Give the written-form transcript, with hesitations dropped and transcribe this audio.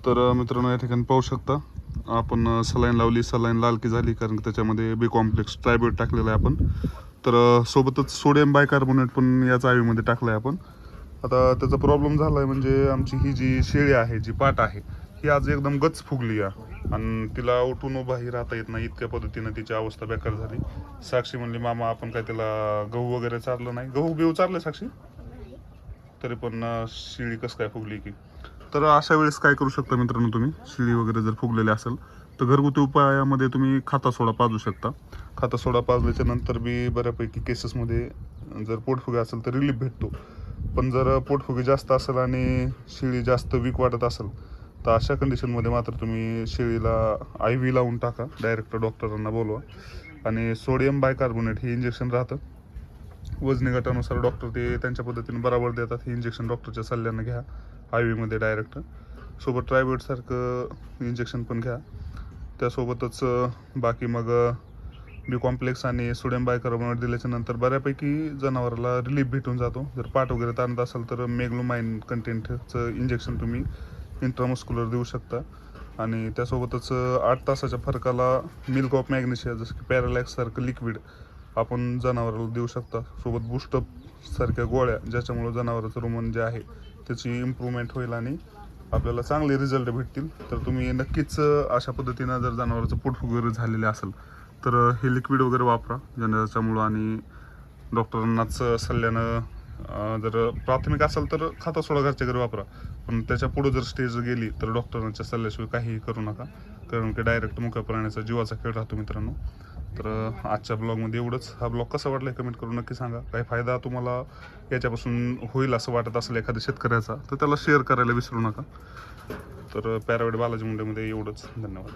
तर मित्रांनो, या ठिकाणी पाहू शकता आपण सलाईन लावली, सलाईन लालकी झाली कारण की त्याच्यामध्ये बी कॉम्प्लेक्स ट्रायबोट टाकलेला आहे आपण. तर सोबतच सोडियम बायकार्बोनेट पण या चावीमध्ये टाकलं आहे आपण. आता त्याचा प्रॉब्लेम झाला आहे म्हणजे आमची ही जी शेळी आहे, जी पाट आहे, ही आज एकदम गच फुगली आहे आणि तिला उठून उभाही राहता येत नाही. इतक्या पद्धतीनं तिची अवस्था बेकार झाली. साक्षी म्हणली, मामा आपण काय तिला गहू वगैरे चारलं नाही? गहू बिहू चारलं साक्षी? तरी पण शेळी कसं काय फुगली की. तर अशा वेळेस काय करू शकता मित्रांनो, तुम्ही शेळी वगैरे जर फुगलेली असेल तर घरगुती उपायामध्ये तुम्ही खाता सोडा पाजू शकता. खाता सोडा पाजल्याच्या नंतर बी बऱ्यापैकी केसेसमध्ये जर पोटफुगे असेल तर रिलीफ भेटतो. पण जर पोटफुगे जास्त असेल आणि शेळी जास्त वीक वाटत असेल तर अशा कंडिशनमध्ये मात्र तुम्ही शेळीला IV लावून टाका. डायरेक्ट डॉक्टरांना बोलवा. आणि सोडियम बायकार्बोनेट हे इंजेक्शन राहतं. वजनी गटानुसार डॉक्टर ते त्यांच्या पद्धतीने बरोबर देतात. हे इंजेक्शन डॉक्टरच्या सल्ल्यानं घ्या IV मध्ये डायरेक्ट. सोबत ट्रायबोटसारखं इंजेक्शन पण घ्या. त्यासोबतच बाकी मग बी कॉम्प्लेक्स आणि सोडियम बायकार्बोनेट दिल्याच्या नंतर बऱ्यापैकी जनावराला रिलीफ भेटून जातो. जर पाठ वगैरे ताणत असेल तर मेग्लोमाइन कंटेंटचं इंजेक्शन तुम्ही इंट्रामस्क्युलर देऊ शकता. आणि त्यासोबतच 8 तासाच्या फरकाला मिल्क ऑफ मॅग्नेशिया जसं की पॅरालॅक्स सारखं लिक्विड आपण जनावराला देऊ शकता. सोबत बूस्टअप सारख्या गोळ्या ज्याच्यामुळे जनावराचं रुमन जे आहे त्याची इम्प्रूव्हमेंट होईल आणि आपल्याला चांगले रिझल्ट भेटतील. तर तुम्ही नक्कीच अशा पद्धतीनं जर जनावराचं पोट वगैरे झालेले असेल तर हे लिक्विड वगैरे वापरा ज्याच्यामुळं. आणि डॉक्टरांनाच सल्ल्यानं जर प्राथमिक असेल तर खाता सोडा घरच्या घरी वापरा. पण त्याच्या पुढे जर स्टेज गेली तर डॉक्टरांच्या सल्ल्याशिवाय काहीही करू नका, कारण की डायरेक्ट मुक्या प्राण्याचा जीवाचा खेळ राहतो मित्रांनो. तर आजच्या ब्लॉगमध्ये एवढंच. हा ब्लॉग कसा वाटला कमेंट करून नक्की सांगा. काही फायदा तुम्हाला याच्यापासून होईल असं वाटत असेल एखाद्या शेतकऱ्याचा तर त्याला शेअर करायला विसरू नका. तर पॅरावेड बालाजी मुंडेमध्ये एवढंच. धन्यवाद.